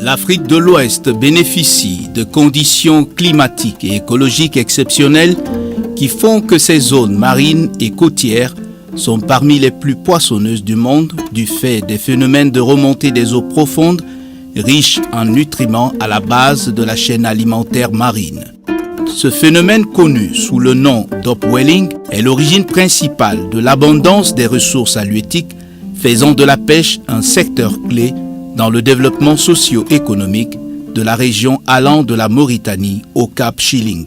L'Afrique de l'Ouest bénéficie de conditions climatiques et écologiques exceptionnelles qui font que ces zones marines et côtières sont parmi les plus poissonneuses du monde du fait des phénomènes de remontée des eaux profondes riches en nutriments à la base de la chaîne alimentaire marine. Ce phénomène connu sous le nom d'upwelling est l'origine principale de l'abondance des ressources halieutiques, faisant de la pêche un secteur clé dans le développement socio-économique de la région allant de la Mauritanie au Cap Schilling.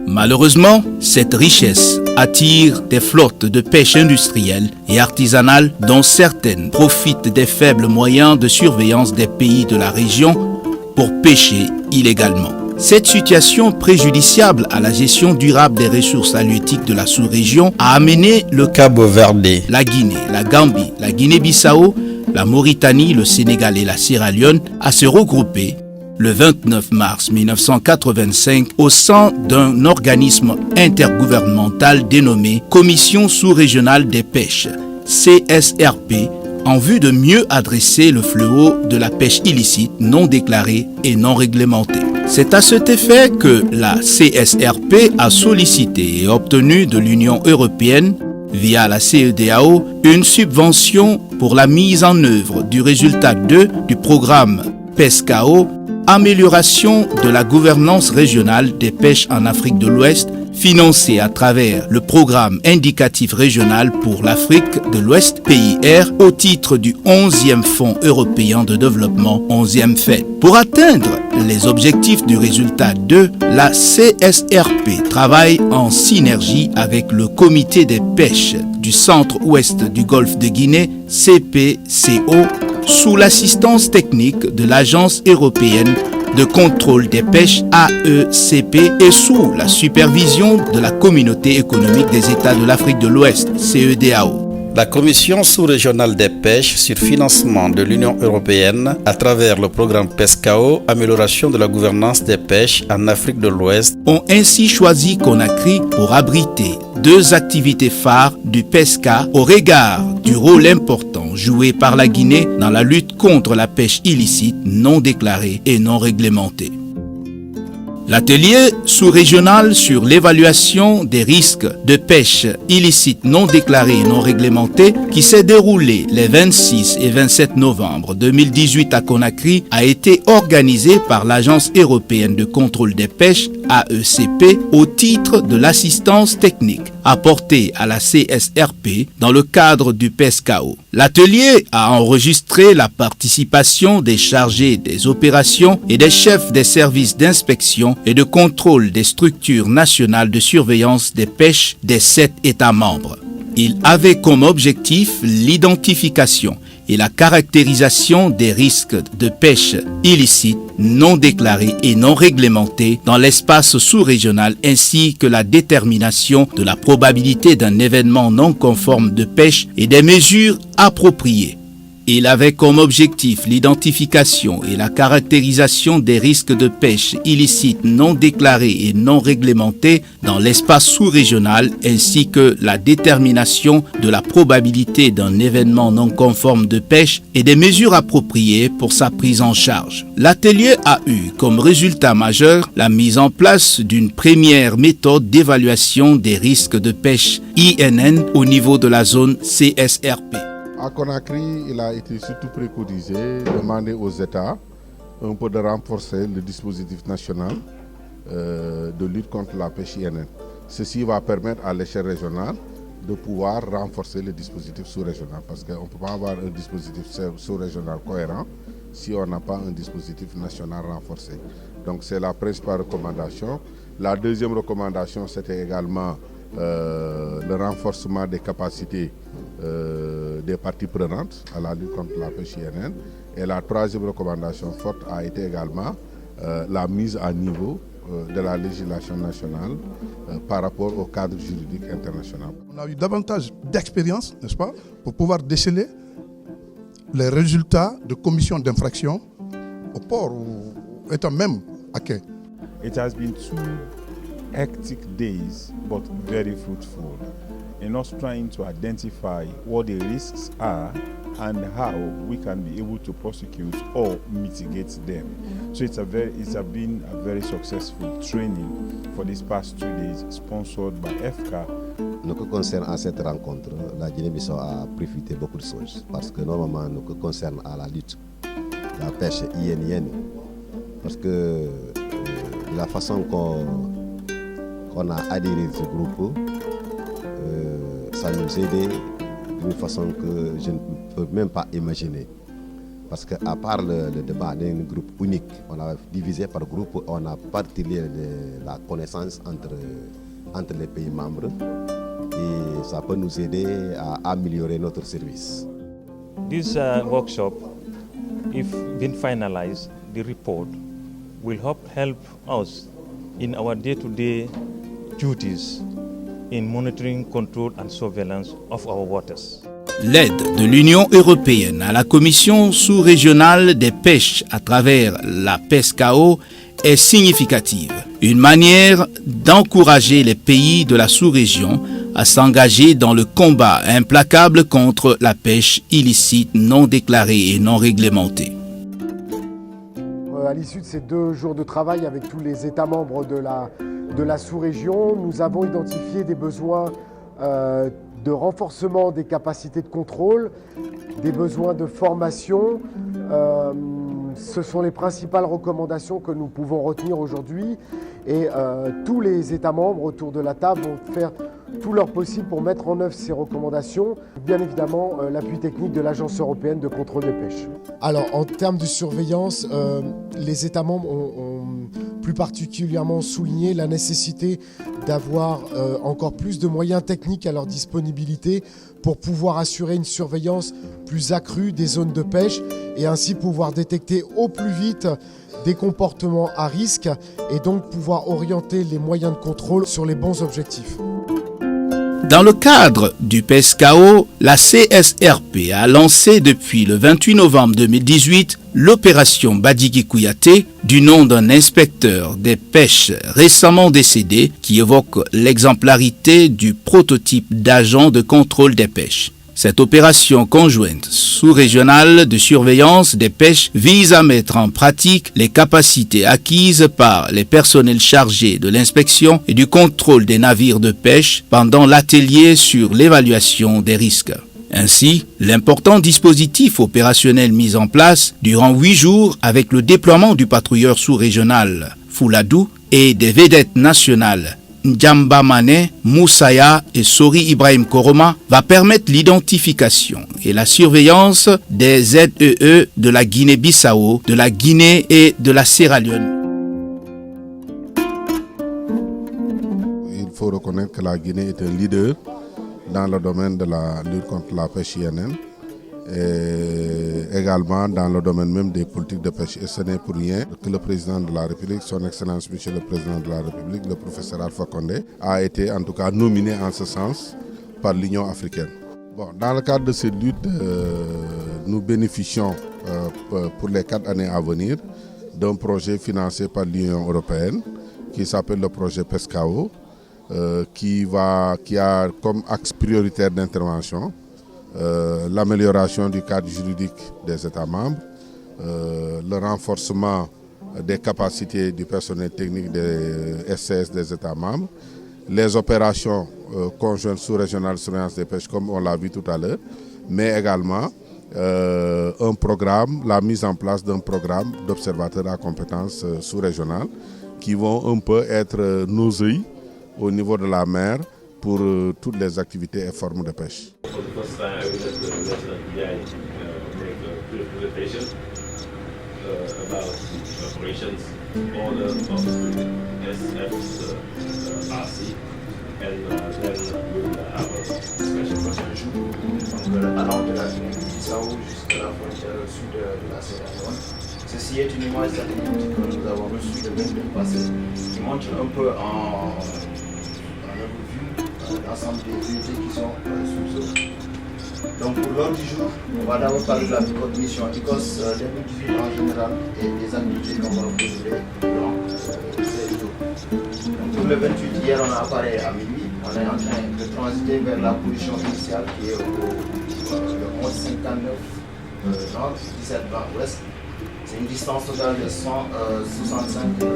Malheureusement, cette richesse attire des flottes de pêche industrielle et artisanale dont certaines profitent des faibles moyens de surveillance des pays de la région pour pêcher illégalement. Cette situation préjudiciable à la gestion durable des ressources halieutiques de la sous-région a amené le Cabo Verde, la Guinée, la Gambie, la Guinée-Bissau, la Mauritanie, le Sénégal et la Sierra Leone à se regrouper le 29 mars 1985 au sein d'un organisme intergouvernemental dénommé Commission sous-régionale des pêches, CSRP, en vue de mieux adresser le fléau de la pêche illicite, non déclarée et non réglementée. C'est à cet effet que la CSRP a sollicité et obtenu de l'Union européenne via la CEDEAO, une subvention pour la mise en œuvre du résultat 2 du programme PESCAO, amélioration de la gouvernance régionale des pêches en Afrique de l'Ouest, financé à travers le programme indicatif régional pour l'Afrique de l'Ouest, PIR, au titre du 11e Fonds européen de développement, 11e FED. Pour atteindre les objectifs du résultat 2, la CSRP travaille en synergie avec le Comité des pêches du centre-ouest du golfe de Guinée, CPCO, sous l'assistance technique de l'Agence européenne de contrôle des pêches AECP et sous la supervision de la Communauté économique des États de l'Afrique de l'Ouest, CEDEAO. La Commission sous-régionale des pêches sur financement de l'Union européenne à travers le programme PESCAO, amélioration de la gouvernance des pêches en Afrique de l'Ouest, ont ainsi choisi Conakry pour abriter deux activités phares du PESCA au regard du rôle important joué par la Guinée dans la lutte contre la pêche illicite, non déclarée et non réglementée. L'atelier sous-régional sur l'évaluation des risques de pêche illicite non déclarée et non réglementée qui s'est déroulé les 26 et 27 novembre 2018 à Conakry a été organisé par l'Agence européenne de contrôle des pêches AECP au titre de l'assistance technique apportée à la CSRP dans le cadre du PESCAO. L'atelier a enregistré la participation des chargés des opérations et des chefs des services d'inspection et de contrôle des structures nationales de surveillance des pêches des 7 États membres. Il avait comme objectif l'identification et la caractérisation des risques de pêche illicite, non déclarés et non réglementés dans l'espace sous-régional ainsi que la détermination de la probabilité d'un événement non conforme de pêche et des mesures appropriées. Il avait comme objectif l'identification et la caractérisation des risques de pêche illicite non déclarés et non réglementés dans l'espace sous-régional ainsi que la détermination de la probabilité d'un événement non conforme de pêche et des mesures appropriées pour sa prise en charge. L'atelier a eu comme résultat majeur la mise en place d'une première méthode d'évaluation des risques de pêche INN au niveau de la zone CSRP. À Conakry, il a été surtout préconisé, demandé aux États un peu de renforcer le dispositif national de lutte contre la pêche INN. Ceci va permettre à l'échelle régionale de pouvoir renforcer le dispositif sous-régional parce qu'on ne peut pas avoir un dispositif sous-régional cohérent si on n'a pas un dispositif national renforcé. Donc c'est la principale recommandation. La deuxième recommandation, c'était également le renforcement des capacités des parties prenantes à la lutte contre la pêche INN. Et la troisième recommandation forte a été également la mise à niveau de la législation nationale par rapport au cadre juridique international. On a eu davantage d'expérience, n'est-ce pas, pour pouvoir déceler les résultats de commissions d'infraction au port ou étant même à quai. It has been 2 hectic days, but very fruitful in us trying to identify what the risks are and how we can be able to prosecute or mitigate them. So it's been a very successful training for these past 2 days, sponsored by FCA. Nous que concerne à cette rencontre, la Guinée-Bissau a profité beaucoup de choses parce que normalement nous que concerne à la lutte, la pêche INN, parce que la façon qu'on a adhéré à ce groupe, ça nous aide d'une façon que je ne peux même pas imaginer. Parce qu'à part le débat d'un groupe unique, on a divisé par groupe, on a partagé la connaissance entre les pays membres et ça peut nous aider à améliorer notre service. This workshop, if been finalized, the report will help us in our day-to-day duties in monitoring, control and surveillance of our waters. L'aide de l'Union européenne à la Commission sous-régionale des pêches à travers la PESCAO est significative. Une manière d'encourager les pays de la sous-région à s'engager dans le combat implacable contre la pêche illicite non déclarée et non réglementée. À l'issue de ces 2 jours de travail avec tous les États membres de la sous-région, nous avons identifié des besoins de renforcement des capacités de contrôle, des besoins de formation. Ce sont les principales recommandations que nous pouvons retenir aujourd'hui et tous les États membres autour de la table vont faire tout leur possible pour mettre en œuvre ces recommandations. Bien évidemment, l'appui technique de l'Agence européenne de contrôle des pêches. Alors, en termes de surveillance, les États membres ont plus particulièrement souligné la nécessité d'avoir encore plus de moyens techniques à leur disponibilité pour pouvoir assurer une surveillance plus accrue des zones de pêche et ainsi pouvoir détecter au plus vite des comportements à risque et donc pouvoir orienter les moyens de contrôle sur les bons objectifs. Dans le cadre du PESCAO, la CSRP a lancé depuis le 28 novembre 2018 l'opération Badigi Kouyaté du nom d'un inspecteur des pêches récemment décédé qui évoque l'exemplarité du prototype d'agent de contrôle des pêches. Cette opération conjointe sous-régionale de surveillance des pêches vise à mettre en pratique les capacités acquises par les personnels chargés de l'inspection et du contrôle des navires de pêche pendant l'atelier sur l'évaluation des risques. Ainsi, l'important dispositif opérationnel mis en place durant 8 jours avec le déploiement du patrouilleur sous-régional Fouladou et des vedettes nationales Ndjamba Mane, Moussaya et Sori Ibrahim Koroma va permettre l'identification et la surveillance des ZEE de la Guinée-Bissau, de la Guinée et de la Sierra Leone. Il faut reconnaître que la Guinée est un leader dans le domaine de la lutte contre la pêche INN et également dans le domaine même des politiques de pêche. Et ce n'est pour rien que le président de la République, son Excellence Monsieur le Président de la République, le professeur Alpha Condé, a été en tout cas nominé en ce sens par l'Union africaine. Bon, dans le cadre de cette lutte, nous bénéficions pour les 4 années à venir d'un projet financé par l'Union européenne qui s'appelle le projet PESCAO, qui a comme axe prioritaire d'intervention l'amélioration du cadre juridique des États membres, le renforcement des capacités du personnel technique des SCS des États membres, les opérations conjointes sous-régionales de surveillance des pêches comme on l'a vu tout à l'heure, mais également un programme, la mise en place d'un programme d'observateurs à compétences sous-régionales qui vont un peu être nos yeux au niveau de la mer pour toutes les activités et formes de pêche. For the first time, I will let the BI make a presentation about the operations, all the SFRC, and then we'll have a special presentation. Allant de la Guinée-Bissau jusqu'à la frontière sud de la Sierra Leone. Ceci est une image satellite que nous avons reçue le 22 passé, qui montre un peu en overview l'ensemble des unités qui sont sous eux. Donc pour l'ordre du jour, on va d'abord parler de la mission ICOS 2018 en général et des activités qu'on va dérouler durant ces jours. Donc pour le 28, hier on a appareillé à minuit, on est en train de transiter vers la position initiale qui est le 1159 nord, 17-20 ouest. C'est une distance totale de 165 km.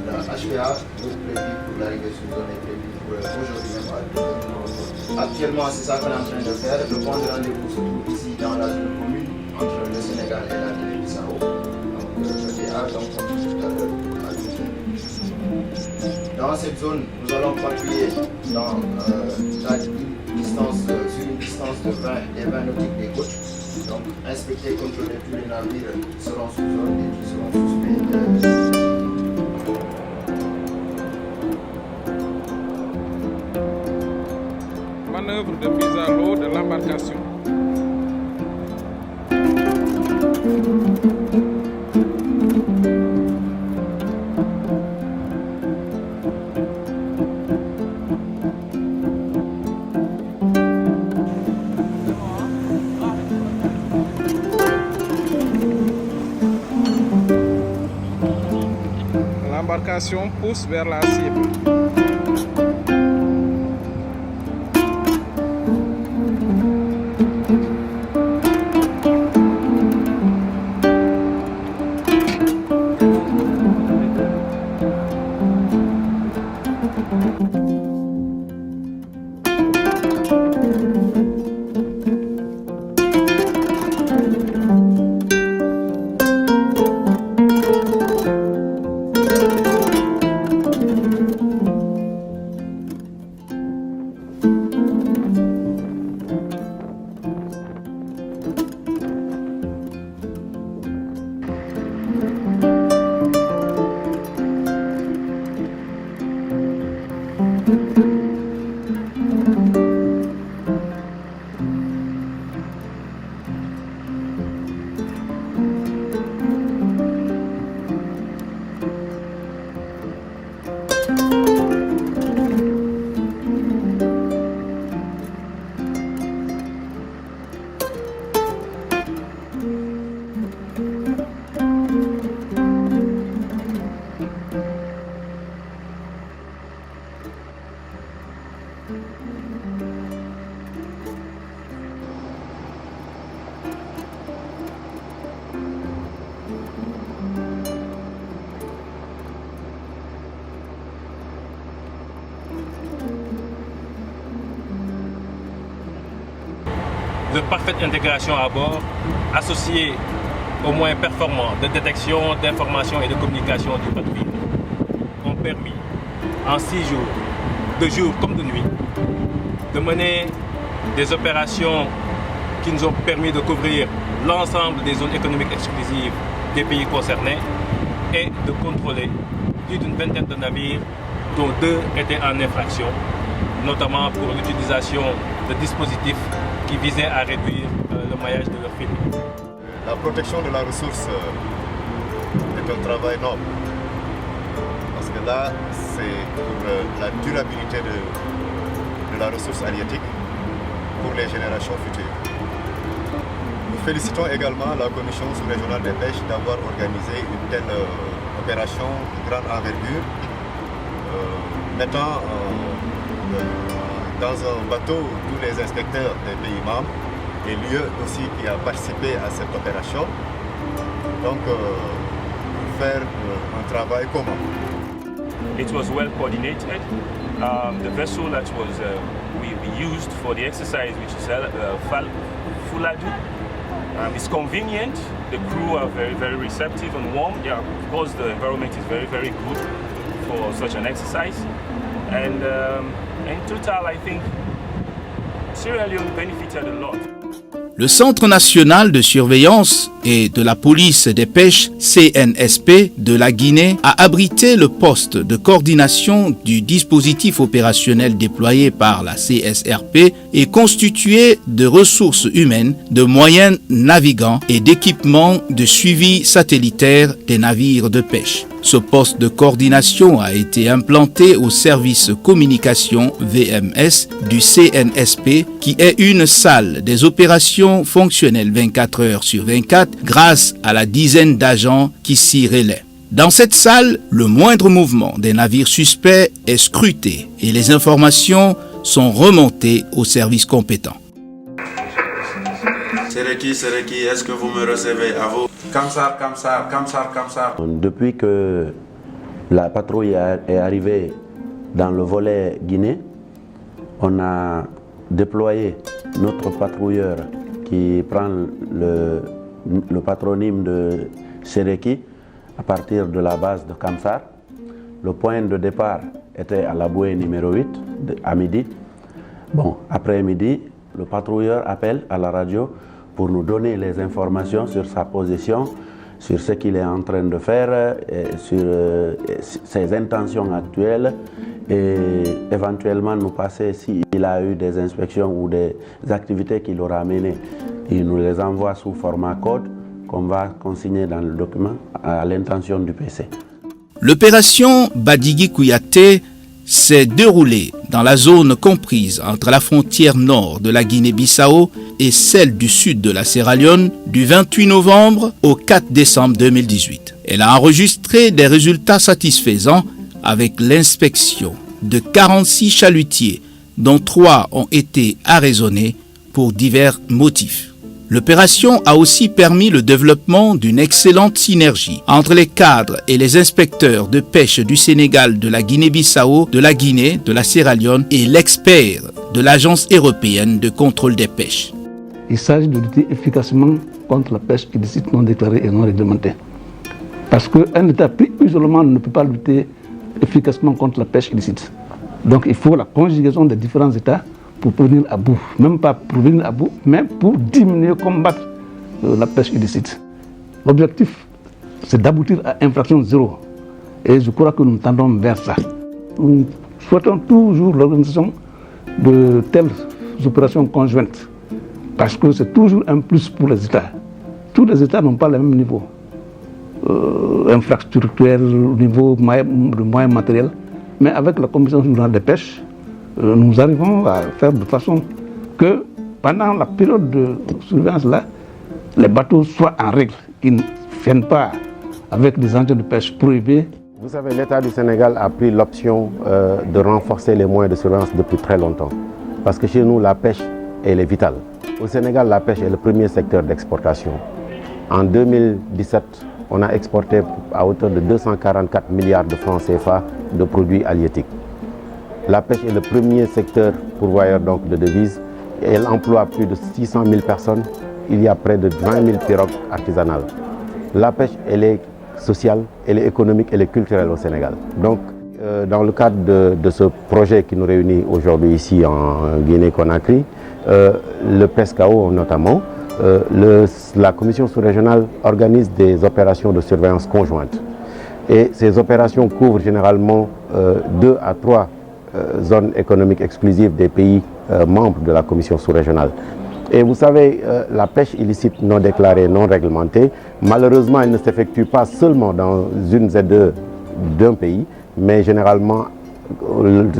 La HPA prévue pour l'arrivée sur zone est prévue pour aujourd'hui même. Actuellement, c'est ça qu'on est en train de faire. Le point de rendez-vous se trouve ici dans la zone commune entre le Sénégal et la Guinée-Bissau. Donc le PA, donc tout à l'heure à 12h. Dans cette zone, nous allons patrouiller dans une distance de 20 et 20 nautiques des côtes. Donc, inspecter, contrôler tous les navires qui seront sous zone et qui seront suspects. Manœuvre de mise à l'eau de l'embarcation. L'embarcation pousse vers la cible. De parfaite intégration à bord, associée aux moyens performants de détection, d'information et de communication du patrouille, ont permis en 6 jours, de jour comme de nuit, de mener des opérations qui nous ont permis de couvrir l'ensemble des zones économiques exclusives des pays concernés et de contrôler plus d'une vingtaine de navires dont 2 étaient en infraction, notamment pour l'utilisation de dispositifs qui visaient à réduire le maillage de leur file. La protection de la ressource est un travail noble. Parce que là, c'est pour la durabilité de la ressource halieutique pour les générations futures. Nous félicitons également la Commission sous-régionale des pêches d'avoir organisé une telle opération de grande envergure, mettant dans un bateau tous les inspecteurs des pays membres et l'UE aussi qui a participé à cette opération, donc pour faire un travail commun. It was well coordinated. The vessel that was we used for the exercise, which is Fuladu, is convenient. The crew are very, very receptive and warm. Yeah, of course, the environment is very, very good for such an exercise. And in total, I think Sierra Leone benefited a lot. Le Centre national de surveillance et de la police des pêches CNSP de la Guinée a abrité le poste de coordination du dispositif opérationnel déployé par la CSRP et constitué de ressources humaines, de moyens navigants et d'équipements de suivi satellitaire des navires de pêche. Ce poste de coordination a été implanté au service communication VMS du CNSP, qui est une salle des opérations fonctionnelles 24 heures sur 24 grâce à la dizaine d'agents qui s'y relaient. Dans cette salle, le moindre mouvement des navires suspects est scruté et les informations sont remontées aux services compétents. Sereki, est-ce que vous me recevez à vous? Kamsar. Depuis que la patrouille est arrivée dans le volet Guinée, on a déployé notre patrouilleur qui prend le patronyme de Sereki à partir de la base de Kamsar. Le point de départ était à la bouée numéro 8 à midi. Bon, après midi, le patrouilleur appelle à la radio pour nous donner les informations sur sa position, sur ce qu'il est en train de faire, sur ses intentions actuelles et éventuellement nous passer s'il a eu des inspections ou des activités qu'il aura menées. Il nous les envoie sous format code qu'on va consigner dans le document à l'intention du PC. L'opération Badigi Kouyaté s'est déroulée dans la zone comprise entre la frontière nord de la Guinée-Bissau et celle du sud de la Sierra Leone du 28 novembre au 4 décembre 2018. Elle a enregistré des résultats satisfaisants avec l'inspection de 46 chalutiers, dont 3 ont été arraisonnés pour divers motifs. L'opération a aussi permis le développement d'une excellente synergie entre les cadres et les inspecteurs de pêche du Sénégal, de la Guinée-Bissau, de la Guinée, de la Sierra Leone et l'expert de l'Agence européenne de contrôle des pêches. Il s'agit de lutter efficacement contre la pêche illicite non déclarée et non réglementée. Parce qu'un État pris isolément ne peut pas lutter efficacement contre la pêche illicite. Donc il faut la conjugaison des différents États pour venir à bout, même pas pour venir à bout, mais pour diminuer, combattre la pêche illicite. L'objectif, c'est d'aboutir à infraction zéro. Et je crois que nous tendons vers ça. Nous souhaitons toujours l'organisation de telles opérations conjointes, parce que c'est toujours un plus pour les États. Tous les États n'ont pas le même niveau infrastructurel, au niveau de moyens matériels, mais avec la Commission régionale des pêches, nous arrivons à faire de façon que pendant la période de surveillance-là, les bateaux soient en règle, qu'ils ne viennent pas avec des engins de pêche prohibés. Vous savez, l'État du Sénégal a pris l'option de renforcer les moyens de surveillance depuis très longtemps. Parce que chez nous, la pêche, elle est vitale. Au Sénégal, la pêche est le premier secteur d'exportation. En 2017, on a exporté à hauteur de 244 milliards de francs CFA de produits halieutiques. La pêche est le premier secteur pourvoyeur donc de devises et elle emploie plus de 600 000 personnes. Il y a près de 20 000 pirogues artisanales. La pêche, elle est sociale, elle est économique, elle est culturelle au Sénégal. Donc, dans le cadre de ce projet qui nous réunit aujourd'hui ici en Guinée-Conakry, le PESCAO notamment, la Commission sous-régionale organise des opérations de surveillance conjointe. Et ces opérations couvrent généralement 2 à 3 zones économiques exclusives des pays membres de la Commission sous-régionale. Et vous savez, la pêche illicite non déclarée, non réglementée, malheureusement, elle ne s'effectue pas seulement dans une ZE d'un pays, mais généralement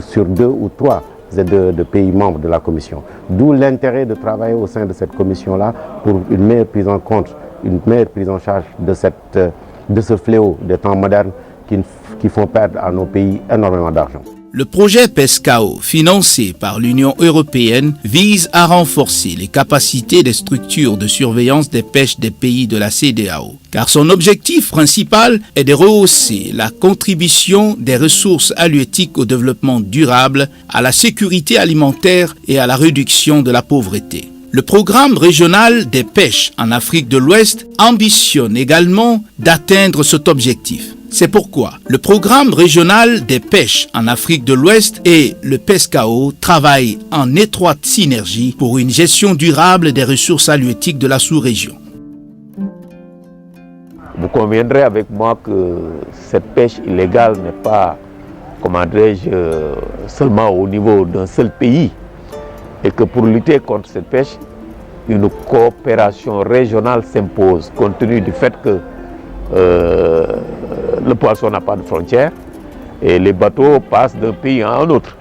sur 2 ou 3 ZE de pays membres de la Commission. D'où l'intérêt de travailler au sein de cette commission-là pour une meilleure prise en compte, une meilleure prise en charge de ce fléau des temps modernes qui font perdre à nos pays énormément d'argent. Le projet PESCAO, financé par l'Union européenne, vise à renforcer les capacités des structures de surveillance des pêches des pays de la CEDEAO, car son objectif principal est de rehausser la contribution des ressources halieutiques au développement durable, à la sécurité alimentaire et à la réduction de la pauvreté. Le programme régional des pêches en Afrique de l'Ouest ambitionne également d'atteindre cet objectif. C'est pourquoi le programme régional des pêches en Afrique de l'Ouest et le PESCAO travaillent en étroite synergie pour une gestion durable des ressources halieutiques de la sous-région. Vous conviendrez avec moi que cette pêche illégale n'est pas, comment dirais-je, seulement au niveau d'un seul pays et que pour lutter contre cette pêche, une coopération régionale s'impose compte tenu du fait que le poisson n'a pas de frontières et les bateaux passent d'un pays à un autre.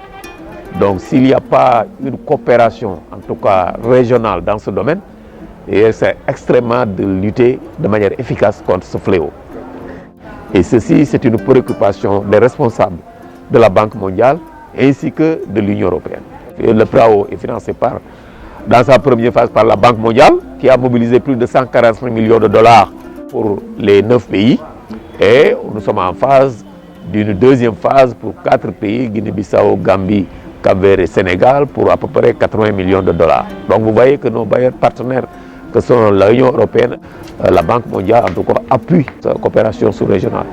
Donc s'il n'y a pas une coopération, en tout cas régionale dans ce domaine, c'est extrêmement de lutter de manière efficace contre ce fléau. Et ceci, c'est une préoccupation des responsables de la Banque mondiale ainsi que de l'Union européenne. Et le PRAO est financé dans sa première phase par la Banque mondiale qui a mobilisé plus de 145 millions de dollars pour les 9 pays. Et nous sommes en phase d'une deuxième phase pour 4 pays, Guinée-Bissau, Gambie, Cap-Vert et Sénégal, pour à peu près 80 millions de dollars. Donc vous voyez que nos bailleurs partenaires, que sont l'Union européenne, la Banque mondiale, en tout cas, appuient cette coopération sous-régionale.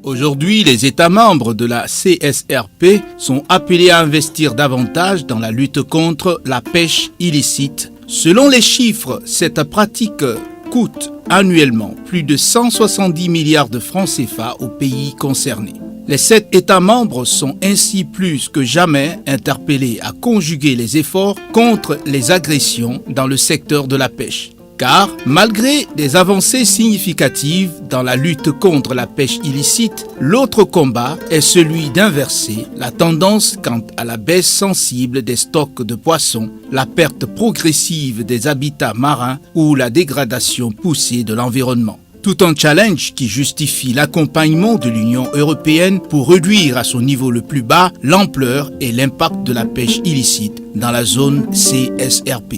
Aujourd'hui, les États membres de la CSRP sont appelés à investir davantage dans la lutte contre la pêche illicite. Selon les chiffres, cette pratique coûte annuellement plus de 170 milliards de francs CFA aux pays concernés. Les 7 États membres sont ainsi plus que jamais interpellés à conjuguer les efforts contre les agressions dans le secteur de la pêche. Car, malgré des avancées significatives dans la lutte contre la pêche illicite, l'autre combat est celui d'inverser la tendance quant à la baisse sensible des stocks de poissons, la perte progressive des habitats marins ou la dégradation poussée de l'environnement. Tout un challenge qui justifie l'accompagnement de l'Union européenne pour réduire à son niveau le plus bas l'ampleur et l'impact de la pêche illicite dans la zone CSRP.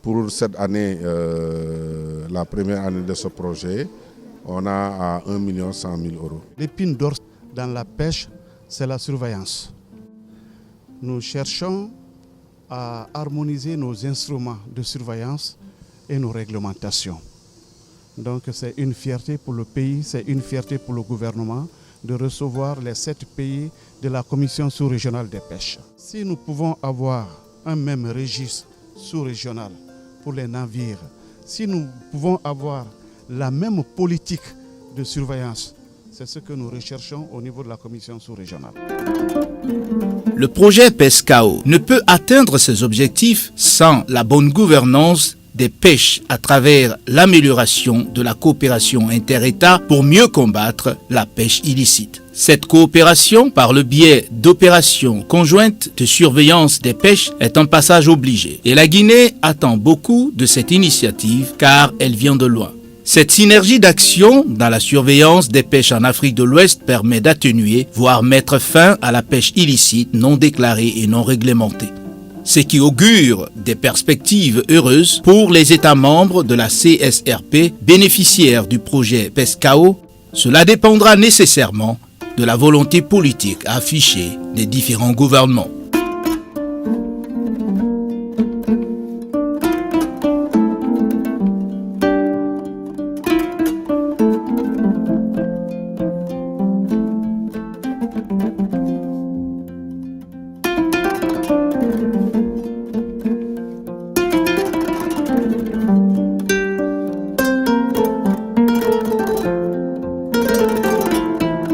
Pour cette année, la première année de ce projet, on a à 1 100 000 euros. L'épine d'or dans la pêche, c'est la surveillance. Nous cherchons à harmoniser nos instruments de surveillance et nos réglementations. Donc c'est une fierté pour le pays, c'est une fierté pour le gouvernement de recevoir les 7 pays de la Commission sous-régionale des pêches. Si nous pouvons avoir un même registre sous-régional pour les navires, si nous pouvons avoir la même politique de surveillance, c'est ce que nous recherchons au niveau de la Commission sous-régionale. Le projet PESCAO ne peut atteindre ses objectifs sans la bonne gouvernance des pêches à travers l'amélioration de la coopération inter-États pour mieux combattre la pêche illicite. Cette coopération, par le biais d'opérations conjointes de surveillance des pêches, est un passage obligé. Et la Guinée attend beaucoup de cette initiative car elle vient de loin. Cette synergie d'action dans la surveillance des pêches en Afrique de l'Ouest permet d'atténuer, voire mettre fin à la pêche illicite non déclarée et non réglementée. Ce qui augure des perspectives heureuses pour les États membres de la CSRP bénéficiaires du projet PESCAO. Cela dépendra nécessairement de la volonté politique affichée des différents gouvernements.